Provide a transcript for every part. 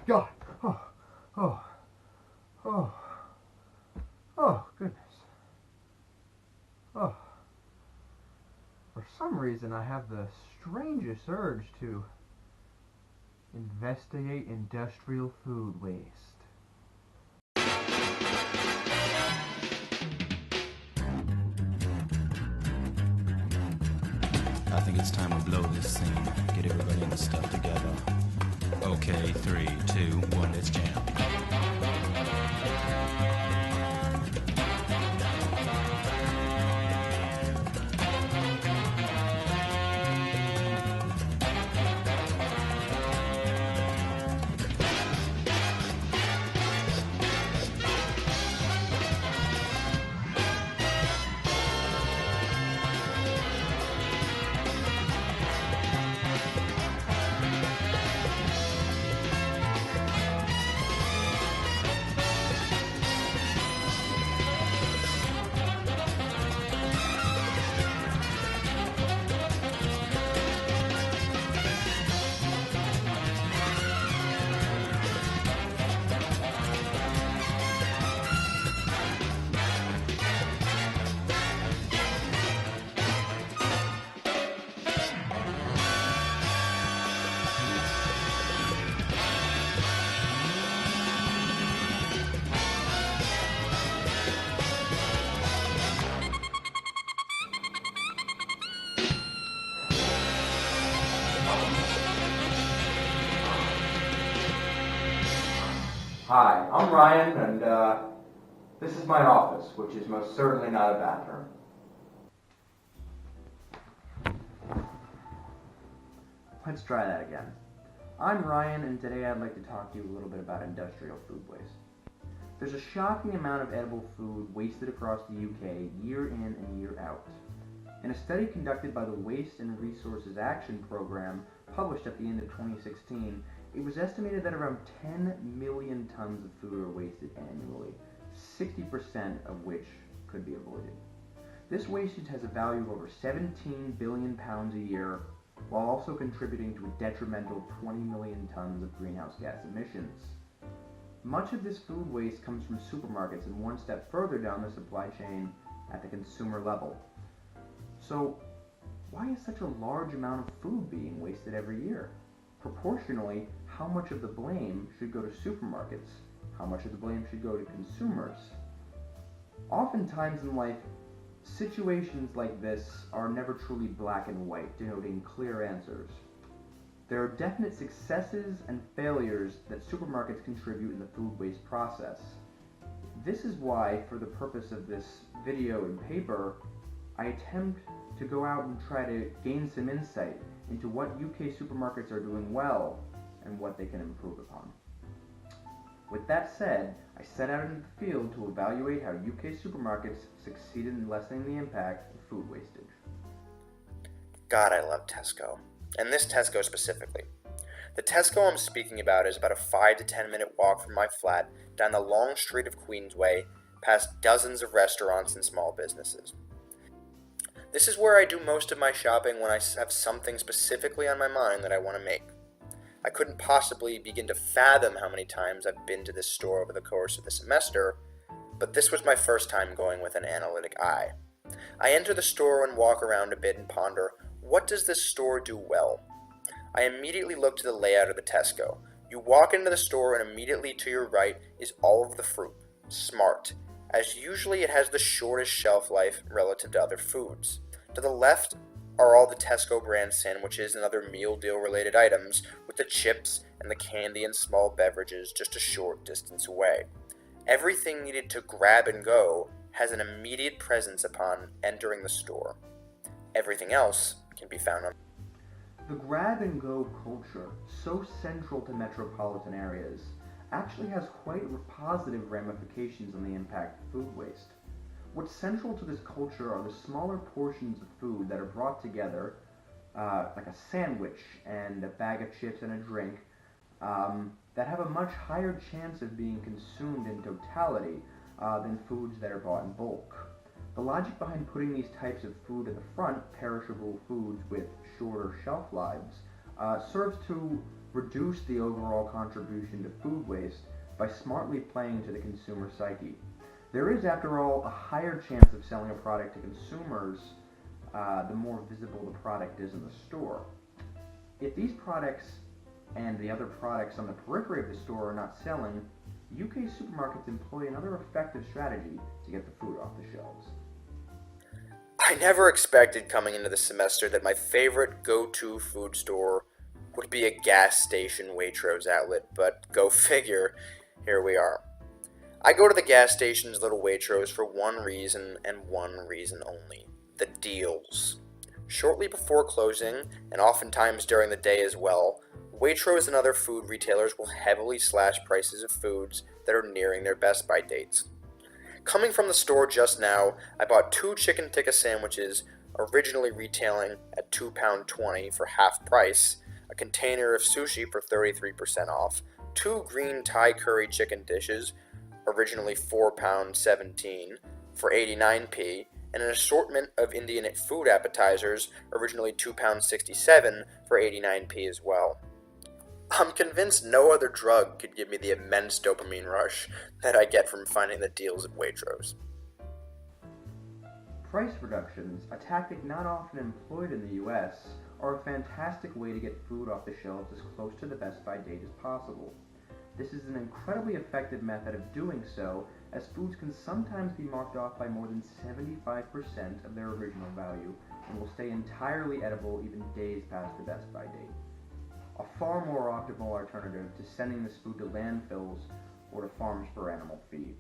God. Oh, oh, oh, oh, goodness. Oh, for some reason I have the strangest urge to investigate industrial food waste. I think it's time to blow this scene. Get everybody in the stuff together. Okay, 3, 2, 1, let's jam. Hi, I'm Ryan, and this is my office, which is most certainly not a bathroom. Let's try that again. I'm Ryan, and today I'd like to talk to you a little bit about industrial food waste. There's a shocking amount of edible food wasted across the UK year in and year out. In a study conducted by the Waste and Resources Action Program, published at the end of 2016, it was estimated that around 10 million tons of food are wasted annually, 60% of which could be avoided. This wastage has a value of over 17 billion pounds a year, while also contributing to a detrimental 20 million tons of greenhouse gas emissions. Much of this food waste comes from supermarkets and one step further down the supply chain at the consumer level. So, why is such a large amount of food being wasted every year? Proportionally, how much of the blame should go to supermarkets? How much of the blame should go to consumers? Oftentimes in life, situations like this are never truly black and white, denoting clear answers. There are definite successes and failures that supermarkets contribute in the food waste process. This is why, for the purpose of this video and paper, I attempt to go out and try to gain some insight into what UK supermarkets are doing well and what they can improve upon. With that said, I set out into the field to evaluate how UK supermarkets succeeded in lessening the impact of food wastage. God, I love Tesco. And this Tesco specifically. The Tesco I'm speaking about is about a 5 to 10 minute walk from my flat down the long street of Queensway, past dozens of restaurants and small businesses. This is where I do most of my shopping when I have something specifically on my mind that I want to make. I couldn't possibly begin to fathom how many times I've been to this store over the course of the semester, but this was my first time going with an analytic eye. I enter the store and walk around a bit and ponder, what does this store do well? I immediately look to the layout of the Tesco. You walk into the store and immediately to your right is all of the fruit. Smart, as usually it has the shortest shelf life relative to other foods. To the left are all the Tesco brand sandwiches and other meal deal related items, with the chips and the candy and small beverages just a short distance away. Everything needed to grab and go has an immediate presence upon entering the store. Everything else can be found on. The grab-and-go culture, so central to metropolitan areas, actually has quite positive ramifications on the impact of food waste. What's central to this culture are the smaller portions of food that are brought together, like a sandwich and a bag of chips and a drink, that have a much higher chance of being consumed in totality than foods that are bought in bulk. The logic behind putting these types of food at the front, perishable foods with shorter shelf lives, serves to reduce the overall contribution to food waste by smartly playing to the consumer psyche. There is, after all, a higher chance of selling a product to consumers the more visible the product is in the store. If these products and the other products on the periphery of the store are not selling, UK supermarkets employ another effective strategy to get the food off the shelves. I never expected coming into the semester that my favorite go-to food store would be a gas station Waitrose outlet, but go figure, here we are. I go to the gas station's little Waitrose for one reason and one reason only: the deals. Shortly before closing, and oftentimes during the day as well, Waitrose and other food retailers will heavily slash prices of foods that are nearing their best by dates. Coming from the store just now, I bought 2 chicken tikka sandwiches, originally retailing at £2.20 for half price, a container of sushi for 33% off, 2 green Thai curry chicken dishes, originally £4.17 for 89p, and an assortment of Indian food appetizers, originally £2.67 for 89p as well. I'm convinced no other drug could give me the immense dopamine rush that I get from finding the deals at Waitrose. Price reductions, a tactic not often employed in the US, are a fantastic way to get food off the shelves as close to the best by date as possible. This is an incredibly effective method of doing so, as foods can sometimes be marked off by more than 75% of their original value and will stay entirely edible even days past the best by date. A far more optimal alternative to sending this food to landfills or to farms for animal feed.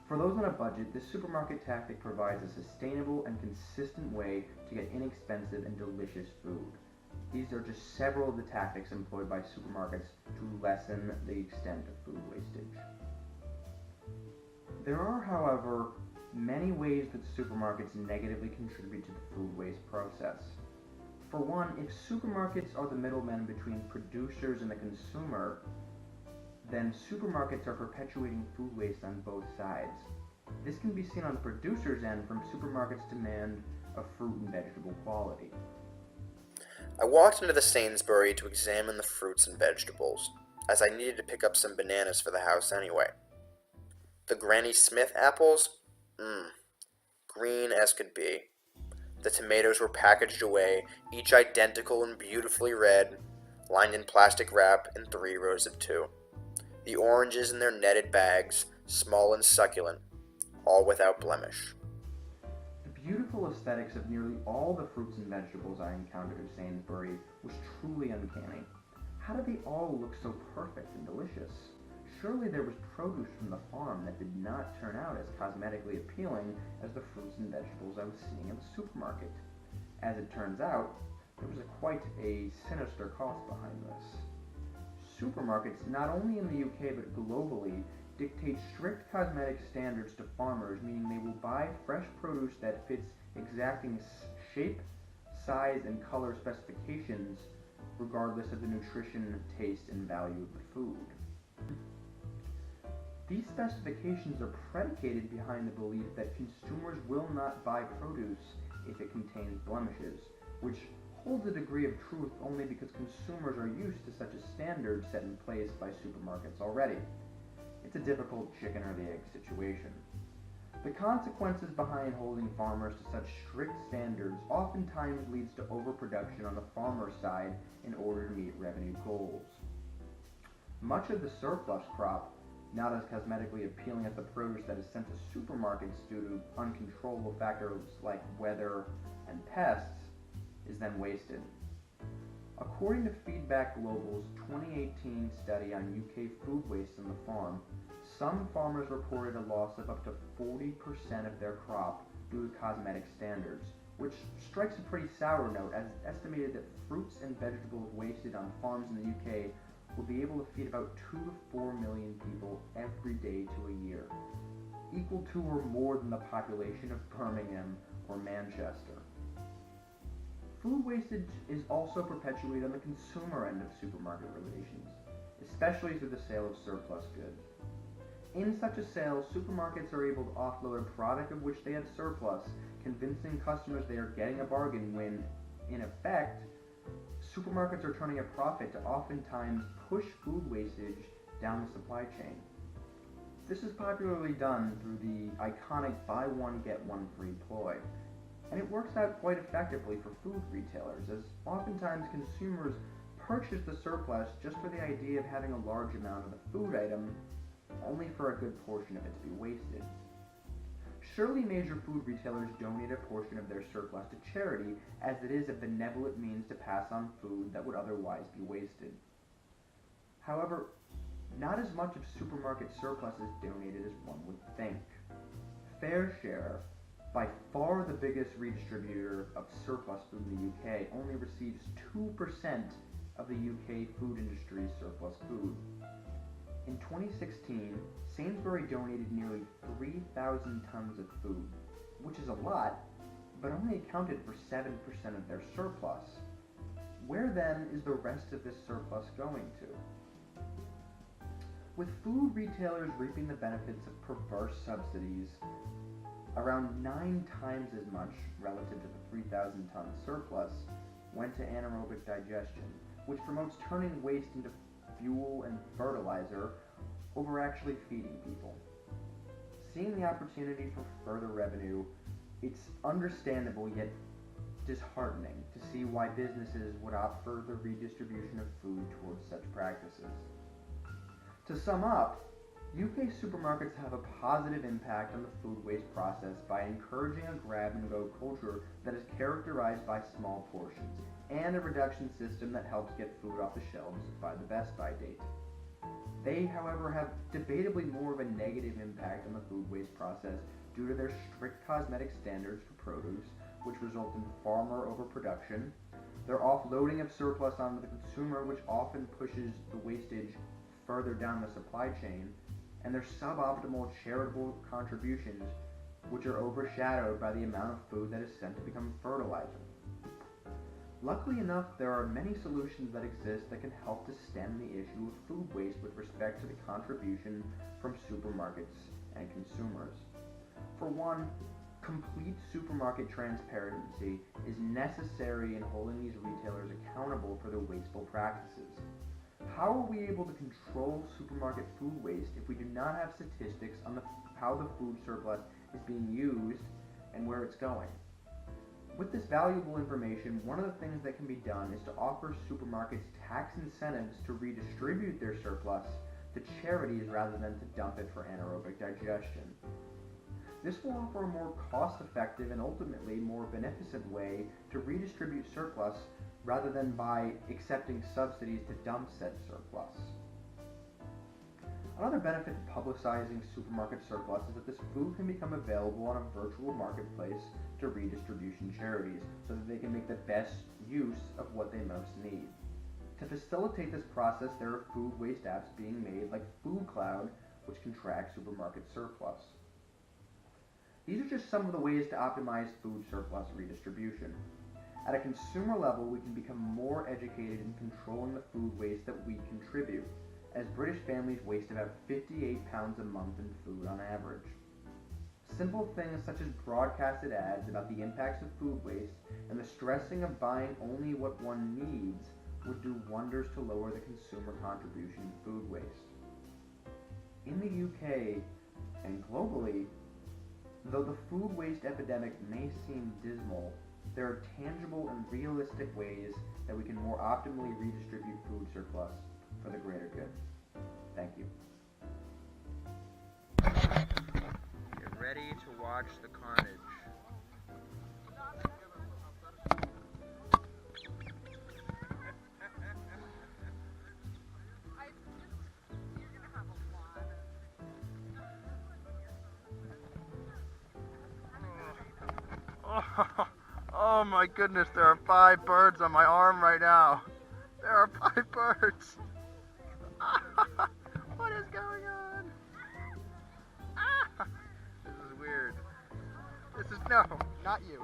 For those on a budget, this supermarket tactic provides a sustainable and consistent way to get inexpensive and delicious food. These are just several of the tactics employed by supermarkets to lessen the extent of food wastage. There are, however, many ways that supermarkets negatively contribute to the food waste process. For one, if supermarkets are the middlemen between producers and the consumer, then supermarkets are perpetuating food waste on both sides. This can be seen on the producer's end from supermarkets' demand of fruit and vegetable quality. I walked into the Sainsbury to examine the fruits and vegetables, as I needed to pick up some bananas for the house anyway. The Granny Smith apples? Green as could be. The tomatoes were packaged away, each identical and beautifully red, lined in plastic wrap in 3 rows of 2. The oranges in their netted bags, small and succulent, all without blemish. The beautiful aesthetics of nearly all the fruits and vegetables I encountered at Sainsbury was truly uncanny. How did they all look so perfect and delicious? Surely there was produce from the farm that did not turn out as cosmetically appealing as the fruits and vegetables I was seeing in the supermarket. As it turns out, there was quite a sinister cost behind this. Supermarkets, not only in the UK but globally, dictate strict cosmetic standards to farmers, meaning they will buy fresh produce that fits exacting shape, size, and color specifications, regardless of the nutrition, taste, and value of the food. These specifications are predicated behind the belief that consumers will not buy produce if it contains blemishes, which holds a degree of truth only because consumers are used to such a standard set in place by supermarkets already. It's a difficult chicken or the egg situation. The consequences behind holding farmers to such strict standards oftentimes leads to overproduction on the farmer's side in order to meet revenue goals. Much of the surplus crop, not as cosmetically appealing as the produce that is sent to supermarkets due to uncontrollable factors like weather and pests, is then wasted. According to Feedback Global's 2018 study on UK food waste on the farm, some farmers reported a loss of up to 40% of their crop due to cosmetic standards, which strikes a pretty sour note, as it's estimated that fruits and vegetables wasted on farms in the UK will be able to feed about 2 to 4 million people every day to a year, equal to or more than the population of Birmingham or Manchester. Food wastage is also perpetuated on the consumer end of supermarket relations, especially through the sale of surplus goods. In such a sale, supermarkets are able to offload a product of which they have surplus, convincing customers they are getting a bargain when, in effect, supermarkets are turning a profit to oftentimes push food wastage down the supply chain. This is popularly done through the iconic buy one get one free ploy, and it works out quite effectively for food retailers, as oftentimes consumers purchase the surplus just for the idea of having a large amount of the food item, only for a good portion of it to be wasted. Surely major food retailers donate a portion of their surplus to charity, as it is a benevolent means to pass on food that would otherwise be wasted. However, not as much of supermarket surplus is donated as one would think. FareShare, by far the biggest redistributor of surplus food in the UK, only receives 2% of the UK food industry's surplus food. In 2016, Sainsbury donated nearly 3,000 tons of food, which is a lot, but only accounted for 7% of their surplus. Where then is the rest of this surplus going to? With food retailers reaping the benefits of perverse subsidies, around 9 times as much relative to the 3,000 ton surplus went to anaerobic digestion, which promotes turning waste into fuel and fertilizer over actually feeding people. Seeing the opportunity for further revenue, it's understandable yet disheartening to see why businesses would opt for the redistribution of food towards such practices. To sum up, UK supermarkets have a positive impact on the food waste process by encouraging a grab-and-go culture that is characterized by small portions, and a reduction system that helps get food off the shelves by the best by date. They, however, have debatably more of a negative impact on the food waste process due to their strict cosmetic standards for produce, which result in far more overproduction, their offloading of surplus onto the consumer, which often pushes the wastage further down the supply chain, and their suboptimal charitable contributions, which are overshadowed by the amount of food that is sent to become fertilizer. Luckily enough, there are many solutions that exist that can help to stem the issue of food waste with respect to the contribution from supermarkets and consumers. For one, complete supermarket transparency is necessary in holding these retailers accountable for their wasteful practices. How are we able to control supermarket food waste if we do not have statistics on how the food surplus is being used and where it's going? With this valuable information, one of the things that can be done is to offer supermarkets tax incentives to redistribute their surplus to charities rather than to dump it for anaerobic digestion. This will offer a more cost-effective and ultimately more beneficent way to redistribute surplus rather than by accepting subsidies to dump said surplus. Another benefit of publicizing supermarket surplus is that this food can become available on a virtual marketplace to redistribution charities so that they can make the best use of what they most need. To facilitate this process, there are food waste apps being made like Food Cloud, which can track supermarket surplus. These are just some of the ways to optimize food surplus redistribution. At a consumer level, we can become more educated in controlling the food waste that we contribute, as British families waste about 58 pounds a month in food on average. Simple things such as broadcasted ads about the impacts of food waste and the stressing of buying only what one needs would do wonders to lower the consumer contribution to food waste. In the UK and globally, though the food waste epidemic may seem dismal, there are tangible and realistic ways that we can more optimally redistribute food surplus for the greater good. Thank you. Get ready to watch the carnage. Oh my goodness, there are 5 birds on my arm right now. There are 5 birds. What is going on? This is weird. No, not you.